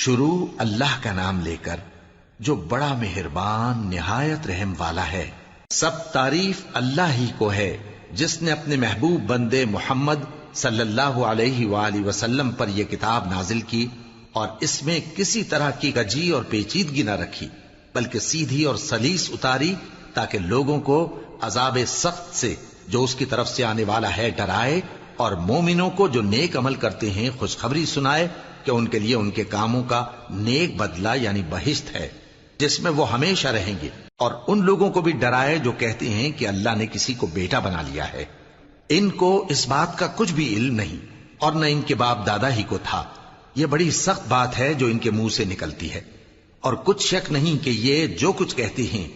شروع اللہ کا نام لے کر جو بڑا مہربان نہایت رحم والا ہے۔ سب تعریف اللہ ہی کو ہے جس نے اپنے محبوب بندے محمد صلی اللہ علیہ وآلہ وسلم پر یہ کتاب نازل کی اور اس میں کسی طرح کی گجی اور پیچیدگی نہ رکھی، بلکہ سیدھی اور سلیس اتاری تاکہ لوگوں کو عذاب سخت سے جو اس کی طرف سے آنے والا ہے ڈرائے، اور مومنوں کو جو نیک عمل کرتے ہیں خوشخبری سنائے کہ ان کے لیے ان کے کاموں کا نیک بدلہ یعنی بہشت ہے جس میں وہ ہمیشہ رہیں گے، اور ان لوگوں کو بھی ڈرائے جو کہتے ہیں کہ اللہ نے کسی کو بیٹا بنا لیا ہے۔ ان کو اس بات کا کچھ بھی علم نہیں اور نہ ان کے باپ دادا ہی کو تھا۔ یہ بڑی سخت بات ہے جو ان کے منہ سے نکلتی ہے، اور کچھ شک نہیں کہ یہ جو کچھ کہتے ہیں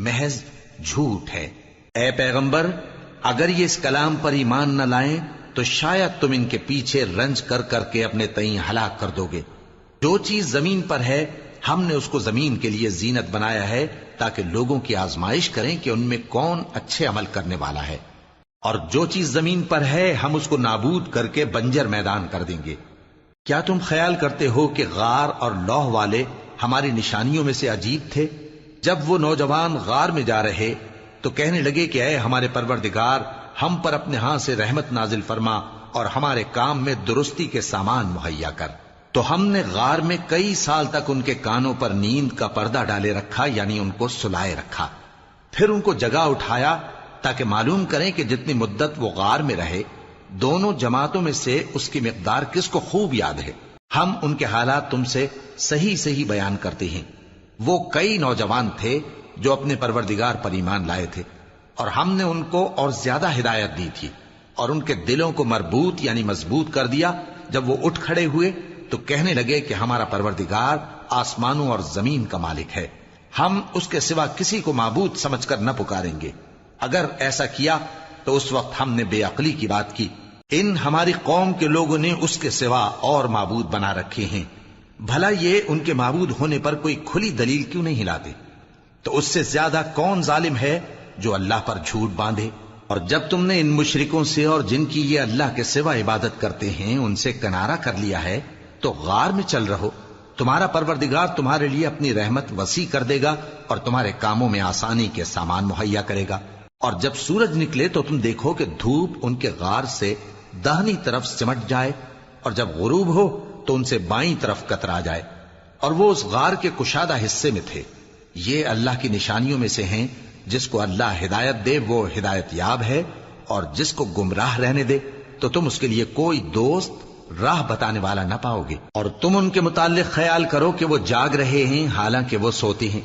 محض جھوٹ ہے۔ اے پیغمبر، اگر یہ اس کلام پر ایمان نہ لائیں تو شاید تم ان کے پیچھے رنج کر کر کے اپنے تئیں ہلاک کر دو گے۔ جو چیز زمین پر ہے ہم نے اس کو زمین کے لیے زینت بنایا ہے تاکہ لوگوں کی آزمائش کریں کہ ان میں کون اچھے عمل کرنے والا ہے، اور جو چیز زمین پر ہے ہم اس کو نابود کر کے بنجر میدان کر دیں گے۔ کیا تم خیال کرتے ہو کہ غار اور لوح والے ہماری نشانیوں میں سے عجیب تھے؟ جب وہ نوجوان غار میں جا رہے تو کہنے لگے کہ اے ہمارے پروردگار، ہم پر اپنے ہاں سے رحمت نازل فرما اور ہمارے کام میں درستی کے سامان مہیا کر۔ تو ہم نے غار میں کئی سال تک ان کے کانوں پر نیند کا پردہ ڈالے رکھا، یعنی ان کو سلائے رکھا، پھر ان کو جگا اٹھایا تاکہ معلوم کریں کہ جتنی مدت وہ غار میں رہے دونوں جماعتوں میں سے اس کی مقدار کس کو خوب یاد ہے۔ ہم ان کے حالات تم سے صحیح صحیح بیان کرتے ہیں۔ وہ کئی نوجوان تھے جو اپنے پروردگار پر ایمان لائے تھے، اور ہم نے ان کو اور زیادہ ہدایت دی تھی، اور ان کے دلوں کو مربوط یعنی مضبوط کر دیا۔ جب وہ اٹھ کھڑے ہوئے تو کہنے لگے کہ ہمارا پروردگار آسمانوں اور زمین کا مالک ہے، ہم اس کے سوا کسی کو معبود سمجھ کر نہ پکاریں گے۔ اگر ایسا کیا تو اس وقت ہم نے بے عقلی کی بات کی۔ ان ہماری قوم کے لوگوں نے اس کے سوا اور معبود بنا رکھے ہیں، بھلا یہ ان کے معبود ہونے پر کوئی کھلی دلیل کیوں نہیں لاتے؟ تو اس سے زیادہ کون ظالم ہے جو اللہ پر جھوٹ باندھے؟ اور جب تم نے ان مشرکوں سے اور جن کی یہ اللہ کے سوا عبادت کرتے ہیں ان سے کنارہ کر لیا ہے تو غار میں چل رہو، تمہارا پروردگار تمہارے لیے اپنی رحمت وسیع کر دے گا اور تمہارے کاموں میں آسانی کے سامان مہیا کرے گا۔ اور جب سورج نکلے تو تم دیکھو کہ دھوپ ان کے غار سے داہنی طرف سمٹ جائے، اور جب غروب ہو تو ان سے بائیں طرف کترا جائے، اور وہ اس غار کے کشادہ حصے میں تھے۔ یہ اللہ کی نشانیوں میں سے ہیں، جس کو اللہ ہدایت دے وہ ہدایت یاب ہے، اور جس کو گمراہ رہنے دے تو تم اس کے لیے کوئی دوست راہ بتانے والا نہ پاؤ گے۔ اور تم ان کے متعلق خیال کرو کہ وہ جاگ رہے ہیں حالانکہ وہ سوتے ہیں،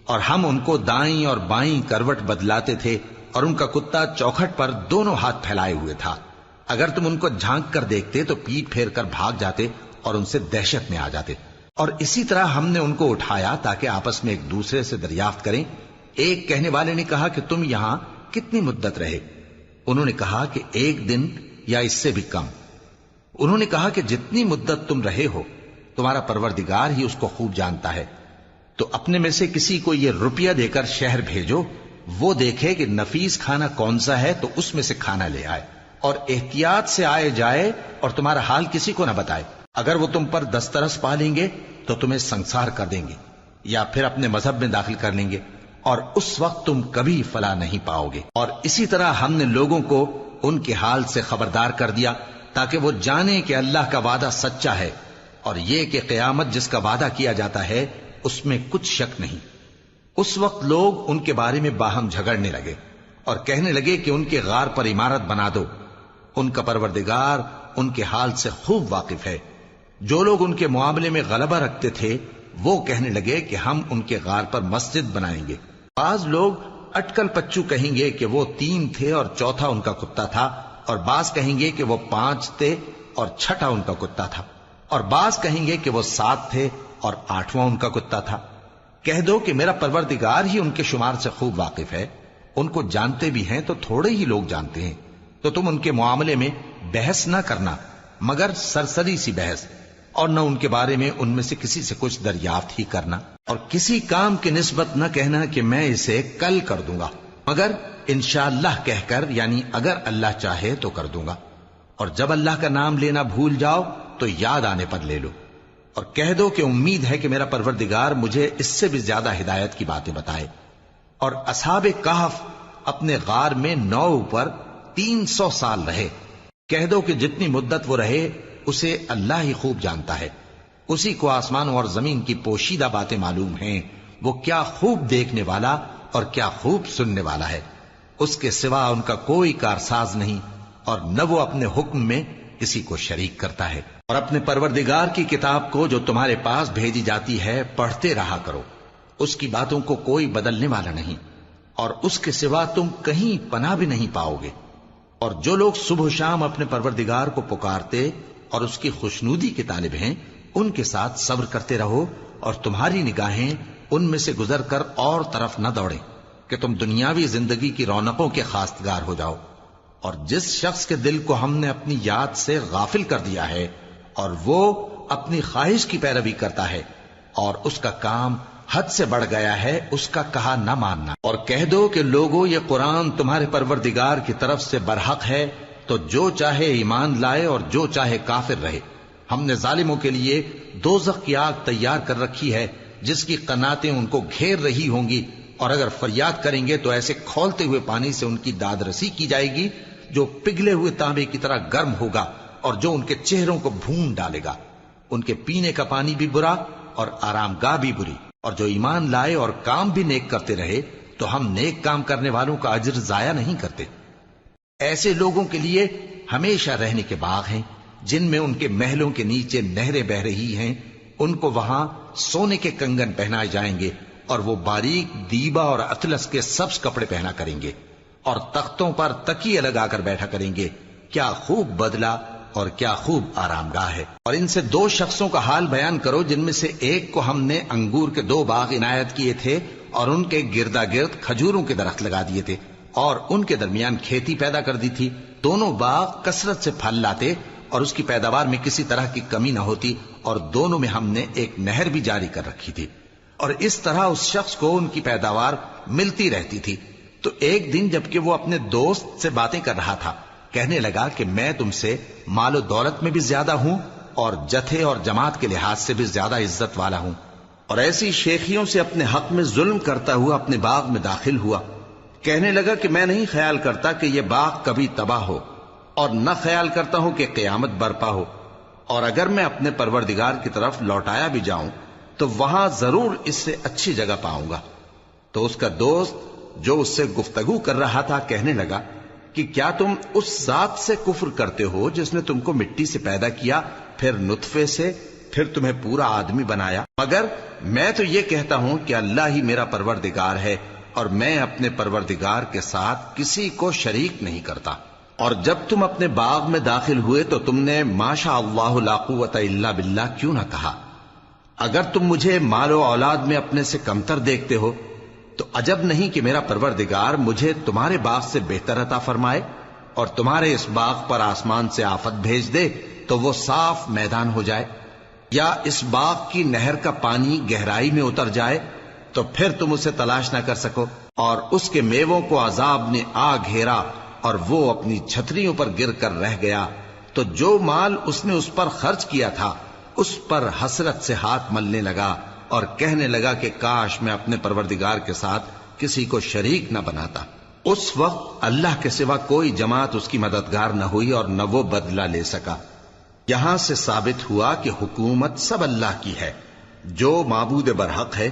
اور ہم ان کو دائیں اور بائیں کروٹ بدلاتے تھے، اور ان کا کتا چوکھٹ پر دونوں ہاتھ پھیلائے ہوئے تھا۔ اگر تم ان کو جھانک کر دیکھتے تو پیٹ پھیر کر بھاگ جاتے اور ان سے دہشت میں آ جاتے۔ اور اسی طرح ہم نے ان کو اٹھایا تاکہ آپس میں ایک دوسرے سے دریافت کریں۔ ایک کہنے والے نے کہا کہ تم یہاں کتنی مدت رہے؟ انہوں نے کہا کہ 1 دن یا اس سے بھی کم۔ انہوں نے کہا کہ جتنی مدت تم رہے ہو تمہارا پروردگار ہی اس کو خوب جانتا ہے، تو اپنے میں سے کسی کو یہ روپیہ دے کر شہر بھیجو، وہ دیکھے کہ نفیس کھانا کون سا ہے تو اس میں سے کھانا لے آئے، اور احتیاط سے آئے جائے اور تمہارا حال کسی کو نہ بتائے۔ اگر وہ تم پر دسترس پا لیں گے تو تمہیں سنسار کر دیں گے یا پھر اپنے مذہب میں داخل کر لیں گے، اور اس وقت تم کبھی فلاح نہیں پاؤ گے۔ اور اسی طرح ہم نے لوگوں کو ان کے حال سے خبردار کر دیا تاکہ وہ جانیں کہ اللہ کا وعدہ سچا ہے، اور یہ کہ قیامت جس کا وعدہ کیا جاتا ہے اس میں کچھ شک نہیں۔ اس وقت لوگ ان کے بارے میں باہم جھگڑنے لگے اور کہنے لگے کہ ان کے غار پر عمارت بنا دو۔ ان کا پروردگار ان کے حال سے خوب واقف ہے۔ جو لوگ ان کے معاملے میں غلبہ رکھتے تھے وہ کہنے لگے کہ ہم ان کے غار پر مسجد بنائیں گے۔ بعض لوگ اٹکل پچو کہیں گے کہ وہ 3 تھے اور چوتھا ان کا کتا تھا، اور بعض کہیں گے کہ وہ 5 تھے اور چھٹا ان کا کتا تھا، اور بعض کہیں گے کہ وہ 7 تھے اور 8واں ان کا کتا تھا۔ کہہ دو کہ میرا پروردگار ہی ان کے شمار سے خوب واقف ہے، ان کو جانتے بھی ہیں تو تھوڑے ہی لوگ جانتے ہیں۔ تو تم ان کے معاملے میں بحث نہ کرنا مگر سرسری سی بحث، اور نہ ان کے بارے میں ان میں سے کسی سے کچھ دریافت ہی کرنا، اور کسی کام کی نسبت نہ کہنا کہ میں اسے کل کر دوں گا، مگر انشاءاللہ کہہ کر یعنی اگر اللہ چاہے تو کر دوں گا۔ اور جب اللہ کا نام لینا بھول جاؤ تو یاد آنے پر لے لو۔ اور کہہ دو کہ امید ہے کہ میرا پروردگار مجھے اس سے بھی زیادہ ہدایت کی باتیں بتائے۔ اور اصحاب کہف اپنے غار میں 9 اوپر 300 سال رہے۔ کہہ دو کہ جتنی مدت وہ رہے اسے اللہ ہی خوب جانتا ہے، اسی کو آسمانوں اور زمین کی پوشیدہ باتیں معلوم ہیں، وہ کیا خوب دیکھنے والا اور کیا خوب سننے والا ہے۔ اس کے سوا ان کا کوئی کارساز نہیں، اور نہ وہ اپنے حکم میں کسی کو شریک کرتا ہے۔ اور اپنے پروردگار کی کتاب کو جو تمہارے پاس بھیجی جاتی ہے پڑھتے رہا کرو، اس کی باتوں کو کوئی بدلنے والا نہیں، اور اس کے سوا تم کہیں پناہ بھی نہیں پاؤ گے۔ اور جو لوگ صبح و شام اپنے پروردگار کو پکارتے اور اس کی خوشنودی کے طالب ہیں، ان کے ساتھ صبر کرتے رہو، اور تمہاری نگاہیں ان میں سے گزر کر اور طرف نہ دوڑیں کہ تم دنیاوی زندگی کی رونقوں کے خواستگار ہو جاؤ۔ اور جس شخص کے دل کو ہم نے اپنی یاد سے غافل کر دیا ہے اور وہ اپنی خواہش کی پیروی کرتا ہے اور اس کا کام حد سے بڑھ گیا ہے، اس کا کہا نہ ماننا۔ اور کہہ دو کہ لوگو یہ قرآن تمہارے پروردگار کی طرف سے برحق ہے، تو جو چاہے ایمان لائے اور جو چاہے کافر رہے۔ ہم نے ظالموں کے لیے دوزخ کی آگ تیار کر رکھی ہے جس کی قناتیں ان کو گھیر رہی ہوں گی، اور اگر فریاد کریں گے تو ایسے کھولتے ہوئے پانی سے ان کی داد رسی کی جائے گی جو پگھلے ہوئے تانبے کی طرح گرم ہوگا، اور جو ان کے چہروں کو بھون ڈالے گا۔ ان کے پینے کا پانی بھی برا اور آرام گاہ بھی بری۔ اور جو ایمان لائے اور کام بھی نیک کرتے رہے تو ہم نیک کام کرنے والوں کا اجر ضائع نہیں کرتے۔ ایسے لوگوں کے لیے ہمیشہ رہنے کے باغ ہیں جن میں ان کے محلوں کے نیچے نہریں بہ رہی ہیں، ان کو وہاں سونے کے کنگن پہنائے جائیں گے، اور وہ باریک دیبا اور اطلس کے سبز کپڑے پہنا کریں گے، اور تختوں پر تکیے لگا کر بیٹھا کریں گے۔ کیا خوب بدلہ اور کیا خوب آرام گاہ ہے۔ اور ان سے 2 شخصوں کا حال بیان کرو جن میں سے ایک کو ہم نے انگور کے 2 باغ عنایت کیے تھے اور ان کے گردا گرد کھجوروں کے درخت لگا دیے تھے، اور ان کے درمیان کھیتی پیدا کر دی تھی۔ دونوں باغ کثرت سے پھل لاتے اور اس کی پیداوار میں کسی طرح کی کمی نہ ہوتی، اور دونوں میں ہم نے ایک نہر بھی جاری کر رکھی تھی، اور اس طرح اس شخص کو ان کی پیداوار ملتی رہتی تھی۔ تو ایک دن جبکہ وہ اپنے دوست سے باتیں کر رہا تھا، کہنے لگا کہ میں تم سے مال و دولت میں بھی زیادہ ہوں اور جتھے اور جماعت کے لحاظ سے بھی زیادہ عزت والا ہوں، اور ایسی شیخیوں سے اپنے حق میں ظلم کرتا ہوا اپنے باغ میں داخل ہوا۔ کہنے لگا کہ میں نہیں خیال کرتا کہ یہ باغ کبھی تباہ ہو، اور نہ خیال کرتا ہوں کہ قیامت برپا ہو، اور اگر میں اپنے پروردگار کی طرف لوٹایا بھی جاؤں تو وہاں ضرور اس سے اچھی جگہ پاؤں گا۔ تو اس کا دوست جو اس سے گفتگو کر رہا تھا کہنے لگا کہ کیا تم اس ذات سے کفر کرتے ہو جس نے تم کو مٹی سے پیدا کیا، پھر نطفے سے، پھر تمہیں پورا آدمی بنایا؟ مگر میں تو یہ کہتا ہوں کہ اللہ ہی میرا پروردگار ہے، اور میں اپنے پروردگار کے ساتھ کسی کو شریک نہیں کرتا۔ اور جب تم اپنے باغ میں داخل ہوئے تو تم نے ما شاء اللہ لا قوت الا باللہ کیوں نہ کہا؟ اگر تم مجھے مال و اولاد میں اپنے سے کمتر دیکھتے ہو تو عجب نہیں کہ میرا پروردگار مجھے تمہارے باغ سے بہتر عطا فرمائے، اور تمہارے اس باغ پر آسمان سے آفت بھیج دے تو وہ صاف میدان ہو جائے، یا اس باغ کی نہر کا پانی گہرائی میں اتر جائے تو پھر تم اسے تلاش نہ کر سکو، اور اس کے میووں کو عذاب نے آ گھیرا اور وہ اپنی چھتریوں پر گر کر رہ گیا، تو جو مال اس نے اس پر خرچ کیا تھا اس پر حسرت سے ہاتھ ملنے لگا اور کہنے لگا کہ کاش میں اپنے پروردگار کے ساتھ کسی کو شریک نہ بناتا۔ اس وقت اللہ کے سوا کوئی جماعت اس کی مددگار نہ ہوئی اور نہ وہ بدلہ لے سکا۔ یہاں سے ثابت ہوا کہ حکومت سب اللہ کی ہے، جو معبود برحق ہے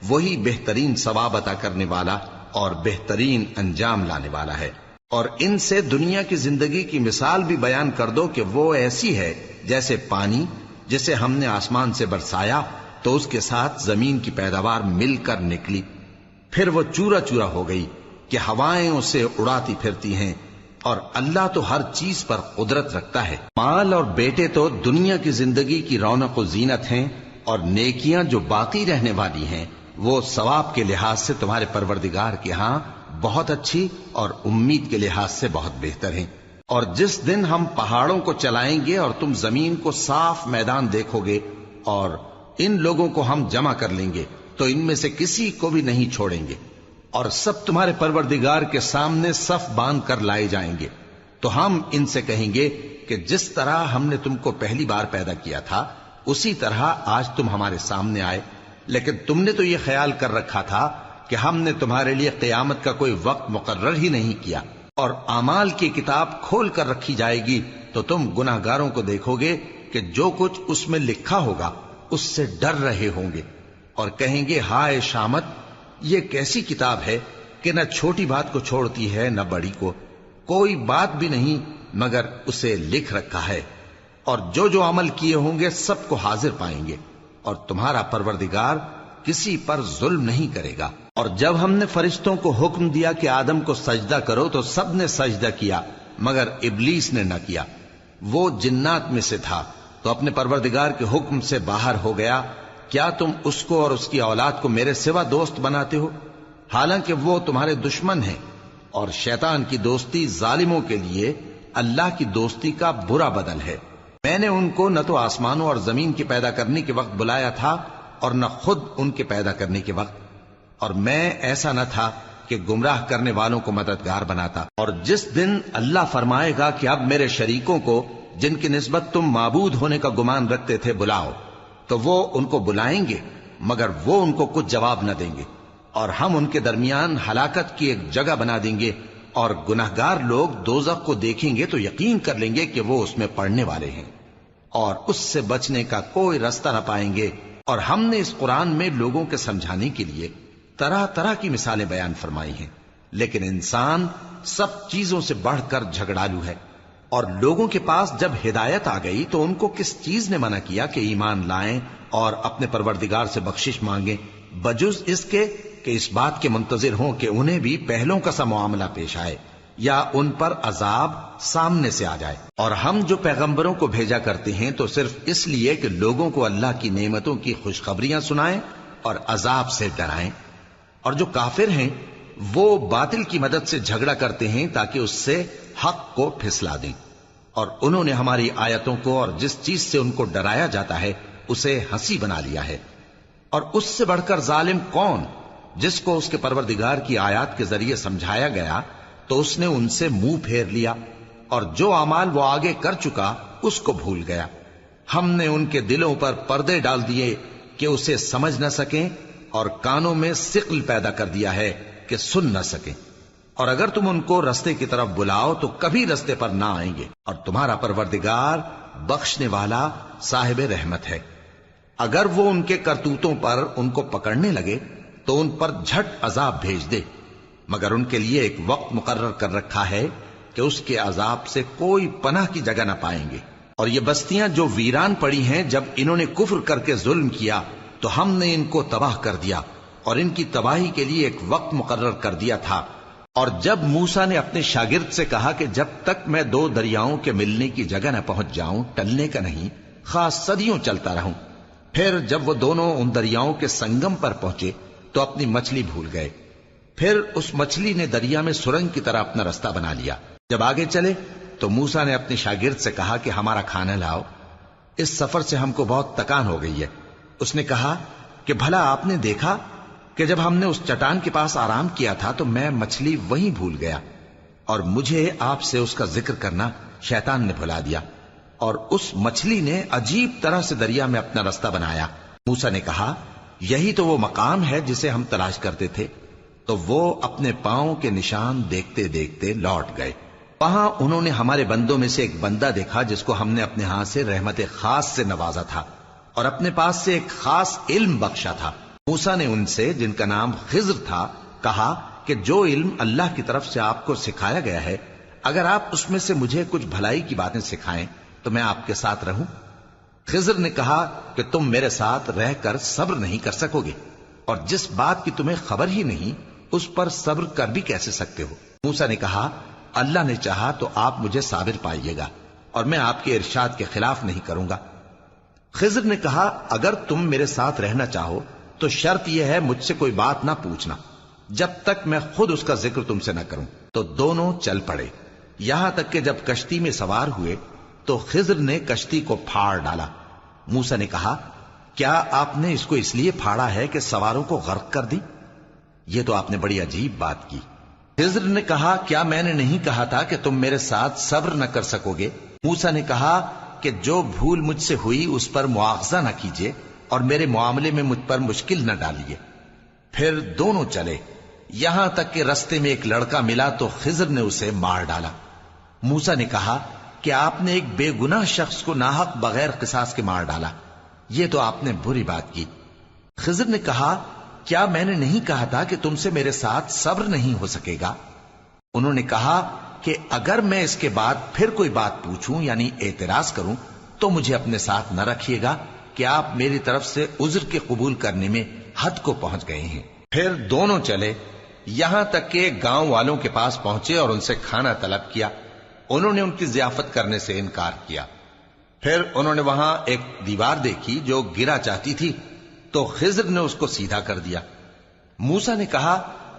وہی بہترین ثواب عطا کرنے والا اور بہترین انجام لانے والا ہے۔ اور ان سے دنیا کی زندگی کی مثال بھی بیان کر دو کہ وہ ایسی ہے جیسے پانی جسے ہم نے آسمان سے برسایا تو اس کے ساتھ زمین کی پیداوار مل کر نکلی، پھر وہ چورا چورا ہو گئی کہ ہوائیں اسے اڑاتی پھرتی ہیں، اور اللہ تو ہر چیز پر قدرت رکھتا ہے۔ مال اور بیٹے تو دنیا کی زندگی کی رونق و زینت ہیں، اور نیکیاں جو باقی رہنے والی ہیں وہ ثواب کے لحاظ سے تمہارے پروردگار کے ہاں بہت اچھی اور امید کے لحاظ سے بہت بہتر ہیں۔ اور جس دن ہم پہاڑوں کو چلائیں گے اور تم زمین کو صاف میدان دیکھو گے، اور ان لوگوں کو ہم جمع کر لیں گے تو ان میں سے کسی کو بھی نہیں چھوڑیں گے، اور سب تمہارے پروردگار کے سامنے صف باندھ کر لائے جائیں گے، تو ہم ان سے کہیں گے کہ جس طرح ہم نے تم کو پہلی بار پیدا کیا تھا اسی طرح آج تم ہمارے سامنے آئے، لیکن تم نے تو یہ خیال کر رکھا تھا کہ ہم نے تمہارے لیے قیامت کا کوئی وقت مقرر ہی نہیں کیا، اور اعمال کی کتاب کھول کر رکھی جائے گی تو تم گناہگاروں کو دیکھو گے کہ جو کچھ اس میں لکھا ہوگا اس سے ڈر رہے ہوں گے، اور کہیں گے ہائے شامت، یہ کیسی کتاب ہے کہ نہ چھوٹی بات کو چھوڑتی ہے نہ بڑی کو، کوئی بات بھی نہیں مگر اسے لکھ رکھا ہے، اور جو جو عمل کیے ہوں گے سب کو حاضر پائیں گے، اور تمہارا پروردگار کسی پر ظلم نہیں کرے گا۔ اور جب ہم نے فرشتوں کو حکم دیا کہ آدم کو سجدہ کرو تو سب نے سجدہ کیا مگر ابلیس نے نہ کیا، وہ جنات میں سے تھا تو اپنے پروردگار کے حکم سے باہر ہو گیا۔ کیا تم اس کو اور اس کی اولاد کو میرے سوا دوست بناتے ہو، حالانکہ وہ تمہارے دشمن ہیں، اور شیطان کی دوستی ظالموں کے لیے اللہ کی دوستی کا برا بدل ہے۔ میں نے ان کو نہ تو آسمانوں اور زمین کے پیدا کرنے کے وقت بلایا تھا اور نہ خود ان کے پیدا کرنے کے وقت، اور میں ایسا نہ تھا کہ گمراہ کرنے والوں کو مددگار بناتا۔ اور جس دن اللہ فرمائے گا کہ اب میرے شریکوں کو جن کی نسبت تم معبود ہونے کا گمان رکھتے تھے بلاؤ، تو وہ ان کو بلائیں گے مگر وہ ان کو کچھ جواب نہ دیں گے، اور ہم ان کے درمیان ہلاکت کی ایک جگہ بنا دیں گے، اور گناہگار لوگ دوزخ کو دیکھیں گے تو یقین کر لیں گے کہ وہ اس میں پڑنے والے ہیں، اور اس سے بچنے کا کوئی راستہ نہ پائیں گے۔ اور ہم نے اس قرآن میں لوگوں کے سمجھانے کے لیے طرح طرح کی مثالیں بیان فرمائی ہیں، لیکن انسان سب چیزوں سے بڑھ کر جھگڑالو ہے۔ اور لوگوں کے پاس جب ہدایت آ گئی تو ان کو کس چیز نے منع کیا کہ ایمان لائیں اور اپنے پروردگار سے بخشش مانگیں، بجز اس کے کہ اس بات کے منتظر ہوں کہ انہیں بھی پہلوں کا سا معاملہ پیش آئے یا ان پر عذاب سامنے سے آ جائے۔ اور ہم جو پیغمبروں کو بھیجا کرتے ہیں تو صرف اس لیے کہ لوگوں کو اللہ کی نعمتوں کی خوشخبریاں سنائیں اور عذاب سے ڈرائیں، اور جو کافر ہیں وہ باطل کی مدد سے جھگڑا کرتے ہیں تاکہ اس سے حق کو پھسلا دیں، اور انہوں نے ہماری آیتوں کو اور جس چیز سے ان کو ڈرایا جاتا ہے اسے ہنسی بنا لیا ہے۔ اور اس سے بڑھ کر ظالم کون، جس کو اس کے پروردگار کی آیات کے ذریعے سمجھایا گیا تو اس نے ان سے منہ پھیر لیا، اور جو اعمال وہ آگے کر چکا اس کو بھول گیا۔ ہم نے ان کے دلوں پر پردے ڈال دیے کہ اسے سمجھ نہ سکیں، اور کانوں میں ثقل پیدا کر دیا ہے کہ سن نہ سکیں، اور اگر تم ان کو رستے کی طرف بلاؤ تو کبھی رستے پر نہ آئیں گے، اور تمہارا پروردگار بخشنے والا صاحب رحمت ہے۔ اگر وہ ان کے کرتوتوں پر ان کو پکڑنے لگے تو ان پر جھٹ عذاب بھیج دے، مگر ان کے لیے ایک وقت مقرر کر رکھا ہے کہ اس کے عذاب سے کوئی پناہ کی جگہ نہ پائیں گے۔ اور یہ بستیاں جو ویران پڑی ہیں، جب انہوں نے کفر کر کے ظلم کیا تو ہم نے ان کو تباہ کر دیا، اور ان کی تباہی کے لیے ایک وقت مقرر کر دیا تھا۔ اور جب موسیٰ نے اپنے شاگرد سے کہا کہ جب تک میں دو دریاؤں کے ملنے کی جگہ نہ پہنچ جاؤں ٹلنے کا نہیں، خاص صدیوں چلتا رہوں، پھر جب وہ دونوں ان دریاؤں کے سنگم پر پہنچے تو اپنی مچھلی بھول گئے، پھر اس مچھلی نے دریا میں سرنگ کی طرح اپنا رستہ بنا لیا۔ جب آگے چلے تو موسیٰ نے اپنے شاگرد سے کہا کہ ہمارا کھانا لاؤ، اس سفر سے ہم کو بہت تکان ہو گئی ہے۔ اس نے کہا کہ بھلا آپ نے دیکھا کہ جب ہم نے اس چٹان کے پاس آرام کیا تھا تو میں مچھلی وہیں بھول گیا، اور مجھے آپ سے اس کا ذکر کرنا شیطان نے بھلا دیا، اور اس مچھلی نے عجیب طرح سے دریا میں اپنا رستہ بنایا۔ موسیٰ نے کہا یہی تو وہ مقام ہے جسے ہم تلاش کرتے تھے، تو وہ اپنے پاؤں کے نشان دیکھتے دیکھتے لوٹ گئے۔ وہاں انہوں نے ہمارے بندوں میں سے ایک بندہ دیکھا جس کو ہم نے اپنے ہاتھ سے رحمت خاص سے نوازا تھا اور اپنے پاس سے ایک خاص علم بخشا تھا۔ موسیٰ نے ان سے جن کا نام خضر تھا کہا کہ جو علم اللہ کی طرف سے آپ کو سکھایا گیا ہے، اگر آپ اس میں سے مجھے کچھ بھلائی کی باتیں سکھائیں تو میں آپ کے ساتھ رہوں۔ خضر نے کہا کہ تم میرے ساتھ رہ کر صبر نہیں کر سکو گے، اور جس بات کی تمہیں خبر ہی نہیں اس پر صبر کر بھی کیسے سکتے ہو؟ موسیٰ نے کہا اللہ نے چاہا تو آپ مجھے صابر پائیے گا، اور میں آپ کے ارشاد کے خلاف نہیں کروں گا۔ خضر نے کہا اگر تم میرے ساتھ رہنا چاہو تو شرط یہ ہے مجھ سے کوئی بات نہ پوچھنا جب تک میں خود اس کا ذکر تم سے نہ کروں۔ تو دونوں چل پڑے، یہاں تک کہ جب کشتی میں سوار ہوئے تو خضر نے کشتی کو پھاڑ ڈالا۔ موسیٰ نے کہا کیا آپ نے اس کو اس لیے پھاڑا ہے کہ سواروں کو غرق کر دی؟ یہ تو آپ نے بڑی عجیب بات کی۔ خضر نے کہا کیا میں نے نہیں کہا تھا کہ تم میرے ساتھ صبر نہ کر سکو گے؟ موسیٰ نے کہا کہ جو بھول مجھ سے ہوئی اس پر مواخذہ نہ کیجیے اور میرے معاملے میں مجھ پر مشکل نہ ڈالیے۔ پھر دونوں چلے، یہاں تک کہ رستے میں ایک لڑکا ملا تو خضر نے اسے مار ڈالا۔ موسیٰ نے کہا کہ آپ نے ایک بے گناہ شخص کو ناحق بغیر قصاص کے مار ڈالا، یہ تو آپ نے بری بات کی۔ خضر نے کہا کیا میں نے نہیں کہا تھا کہ تم سے میرے ساتھ صبر نہیں ہو سکے گا؟ انہوں نے کہا کہ اگر میں اس کے بعد پھر کوئی بات پوچھوں یعنی اعتراض کروں تو مجھے اپنے ساتھ نہ رکھیے گا کہ آپ میری طرف سے عذر کے قبول کرنے میں حد کو پہنچ گئے ہیں۔ پھر دونوں چلے، یہاں تک کہ گاؤں والوں کے پاس پہنچے اور ان سے کھانا طلب کیا۔ انہوں نے ان کی ضیافت کرنے سے انکار کیا۔ پھر انہوں نے وہاں ایک دیوار دیکھی جو گرا چاہتی تھی تو خضر نے اس کو سیدھا کر دیا۔ موسیٰ نے کہا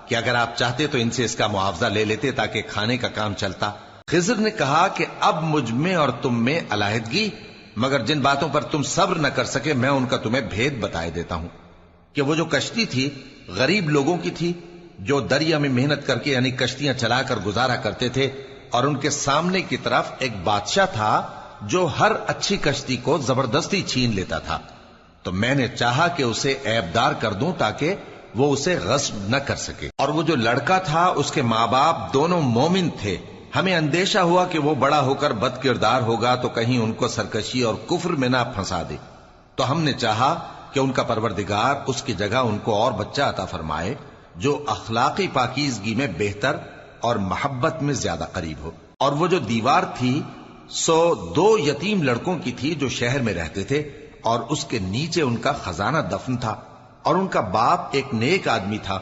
کہ اگر آپ چاہتے تو ان سے اس کا معاوضہ لے لیتے تاکہ کھانے کا کام چلتا۔ خضر نے کہا کہ اب مجھ میں اور تم میں علیحدگی، مگر جن باتوں پر تم صبر نہ کر سکے میں ان کا تمہیں بھید بتائے دیتا ہوں کہ وہ جو کشتی تھی غریب لوگوں کی تھی جو دریا میں محنت کر کے یعنی کشتیاں چلا کر گزارا کرتے تھے، اور ان کے سامنے کی طرف ایک بادشاہ تھا جو ہر اچھی کشتی کو زبردستی چھین لیتا تھا، تو میں نے چاہا کہ اسے عیبدار کر دوں تاکہ وہ اسے غصب نہ کر سکے۔ اور وہ جو لڑکا تھا اس کے ماں باپ دونوں مومن تھے، ہمیں اندیشہ ہوا کہ وہ بڑا ہو کر بد کردار ہوگا تو کہیں ان کو سرکشی اور کفر میں نہ پھنسا دے، تو ہم نے چاہا کہ ان کا پروردگار اس کی جگہ ان کو اور بچہ عطا فرمائے جو اخلاقی پاکیزگی میں بہتر اور محبت میں زیادہ قریب ہو۔ اور وہ جو دیوار تھی سو 2 یتیم لڑکوں کی تھی جو شہر میں رہتے تھے، اور اس کے نیچے ان کا خزانہ دفن تھا، اور ان کا باپ ایک نیک آدمی تھا۔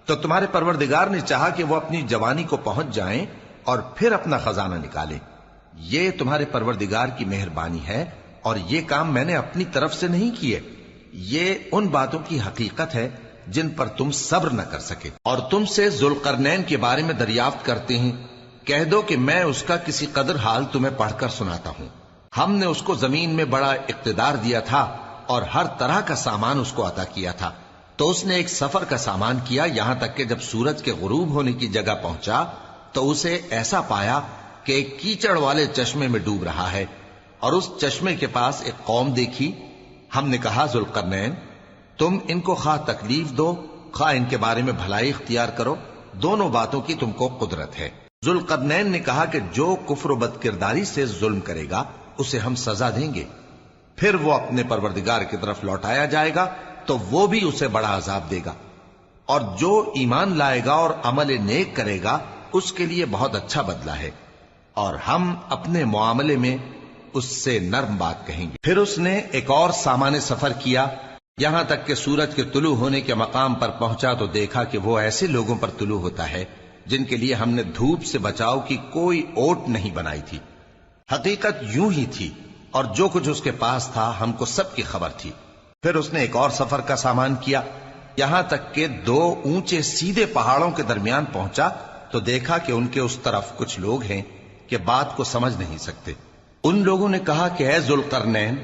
تو تمہارے پروردگار نے چاہا کہ وہ اپنی جوانی کو پہنچ جائیں اور پھر اپنا خزانہ نکالے۔ یہ تمہارے پروردگار کی مہربانی ہے، اور یہ کام میں نے اپنی طرف سے نہیں کیے، یہ ان باتوں کی حقیقت ہے جن پر تم صبر نہ کر سکے۔ اور تم سے ذوالقرنین کے بارے میں دریافت کرتے ہیں، کہہ دو کہ میں اس کا کسی قدر حال تمہیں پڑھ کر سناتا ہوں۔ ہم نے اس کو زمین میں بڑا اقتدار دیا تھا اور ہر طرح کا سامان اس کو عطا کیا تھا، تو اس نے ایک سفر کا سامان کیا، یہاں تک کہ جب سورج کے غروب ہونے کی جگہ پہنچا تو اسے ایسا پایا کہ ایک کیچڑ والے چشمے میں ڈوب رہا ہے، اور اس چشمے کے پاس ایک قوم دیکھی۔ ہم نے کہا ذوالقرنین تم ان کو خواہ تکلیف دو خواہ ان کے بارے میں بھلائی اختیار کرو، دونوں باتوں کی تم کو قدرت ہے۔ ذوالقرنین نے کہا کہ جو کفر و بد کرداری سے ظلم کرے گا اسے ہم سزا دیں گے، پھر وہ اپنے پروردگار کی طرف لوٹایا جائے گا تو وہ بھی اسے بڑا عذاب دے گا، اور جو ایمان لائے گا اور عمل نیک کرے گا اس کے لیے بہت اچھا بدلہ ہے، اور ہم اپنے معاملے میں اس سے نرم بات کہیں گے۔ پھر اس نے ایک اور سامان سفر کیا، یہاں تک کہ سورج کے طلوع ہونے کے مقام پر پہنچا تو دیکھا کہ وہ ایسے لوگوں پر طلوع ہوتا ہے جن کے لیے ہم نے دھوپ سے بچاؤ کی کوئی اوٹ نہیں بنائی تھی۔ حقیقت یوں ہی تھی، اور جو کچھ اس کے پاس تھا ہم کو سب کی خبر تھی۔ پھر اس نے ایک اور سفر کا سامان کیا، یہاں تک کہ 2 اونچے سیدھے پہاڑوں کے درمیان پہنچا تو دیکھا کہ ان کے اس طرف کچھ لوگ ہیں کہ بات کو سمجھ نہیں سکتے۔ ان لوگوں نے کہا کہ اے ذوالقرنین،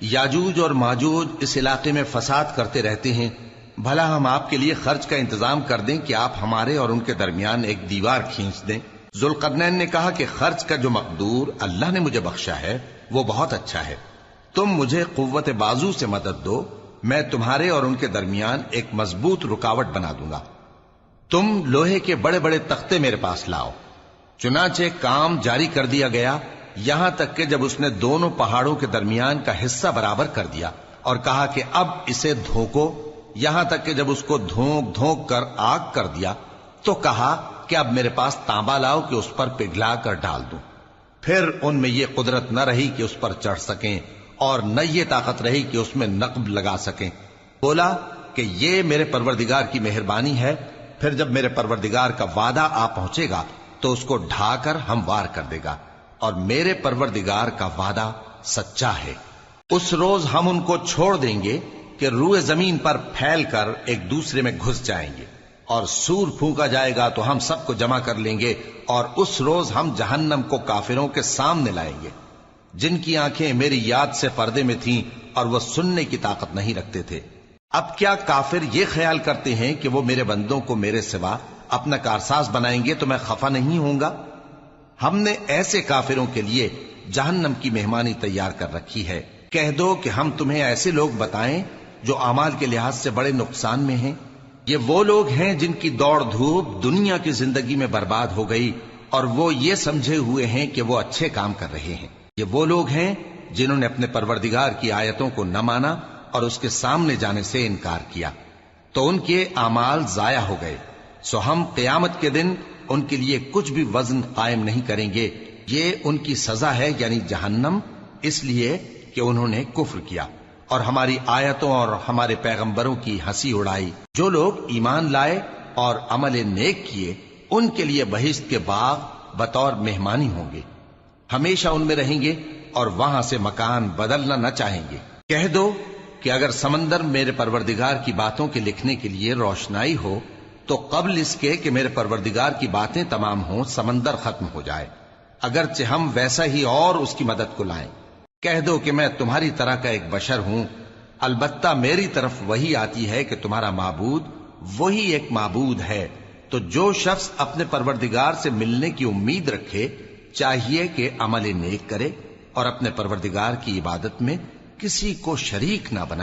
یاجوج اور ماجوج اس علاقے میں فساد کرتے رہتے ہیں، بھلا ہم آپ کے لیے خرچ کا انتظام کر دیں کہ آپ ہمارے اور ان کے درمیان ایک دیوار کھینچ دیں۔ ذوالقرنین نے کہا کہ خرچ کا جو مقدور اللہ نے مجھے بخشا ہے وہ بہت اچھا ہے، تم مجھے قوت بازو سے مدد دو، میں تمہارے اور ان کے درمیان ایک مضبوط رکاوٹ بنا دوں گا۔ تم لوہے کے بڑے بڑے تختے میرے پاس لاؤ۔ چنانچہ کام جاری کر دیا گیا، یہاں تک کہ جب اس نے دونوں پہاڑوں کے درمیان کا حصہ برابر کر دیا اور کہا کہ اب اسے دھوکو، یہاں تک کہ جب اس کو دھونک دھونک کر آگ کر دیا تو کہا کہ اب میرے پاس تانبا لاؤ کہ اس پر پگھلا کر ڈال دوں۔ پھر ان میں یہ قدرت نہ رہی کہ اس پر چڑھ سکیں، اور نہ یہ طاقت رہی کہ اس میں نقب لگا سکیں۔ بولا کہ یہ میرے پروردگار کی مہربانی ہے، پھر جب میرے پروردگار کا وعدہ آ پہنچے گا تو اس کو ڈھا کر ہموار کر دے گا، اور میرے پروردگار کا وعدہ سچا ہے۔ اس روز ہم ان کو چھوڑ دیں گے کہ روئے زمین پر پھیل کر ایک دوسرے میں گھس جائیں گے، اور سور پھونکا جائے گا تو ہم سب کو جمع کر لیں گے، اور اس روز ہم جہنم کو کافروں کے سامنے لائیں گے جن کی آنکھیں میری یاد سے پردے میں تھیں اور وہ سننے کی طاقت نہیں رکھتے تھے۔ اب کیا کافر یہ خیال کرتے ہیں کہ وہ میرے بندوں کو میرے سوا اپنا کارساز بنائیں گے تو میں خفا نہیں ہوں گا؟ ہم نے ایسے کافروں کے لیے جہنم کی مہمانی تیار کر رکھی ہے۔ کہہ دو کہ ہم تمہیں ایسے لوگ بتائیں جو اعمال کے لحاظ سے بڑے نقصان میں ہیں؟ یہ وہ لوگ ہیں جن کی دوڑ دھوپ دنیا کی زندگی میں برباد ہو گئی اور وہ یہ سمجھے ہوئے ہیں کہ وہ اچھے کام کر رہے ہیں۔ یہ وہ لوگ ہیں جنہوں نے اپنے پروردگار کی آیتوں کو نہ مانا اور اس کے سامنے جانے سے انکار کیا، تو ان کے اعمال ضائع ہو گئے۔ سو ہم قیامت کے دن ان کے لیے کچھ بھی وزن قائم نہیں کریں گے۔ یہ ان کی سزا ہے، یعنی جہنم، اس لیے کہ انہوں نے کفر کیا اور ہماری آیتوں اور ہمارے پیغمبروں کی ہنسی اڑائی۔ جو لوگ ایمان لائے اور عمل نیک کیے ان کے لیے بہشت کے باغ بطور مہمانی ہوں گے، ہمیشہ ان میں رہیں گے اور وہاں سے مکان بدلنا نہ چاہیں گے۔ کہہ دو کہ اگر سمندر میرے پروردگار کی باتوں کے لکھنے کے لیے روشنائی ہو تو قبل اس کے کہ میرے پروردگار کی باتیں تمام ہوں سمندر ختم ہو جائے، اگرچہ ہم ویسا ہی اور اس کی مدد کو لائیں۔ کہہ دو کہ میں تمہاری طرح کا ایک بشر ہوں، البتہ میری طرف وہی آتی ہے کہ تمہارا معبود وہی ایک معبود ہے۔ تو جو شخص اپنے پروردگار سے ملنے کی امید رکھے چاہیے کہ عمل نیک کرے اور اپنے پروردگار کی عبادت میں کسی کو شریک نہ بنائے۔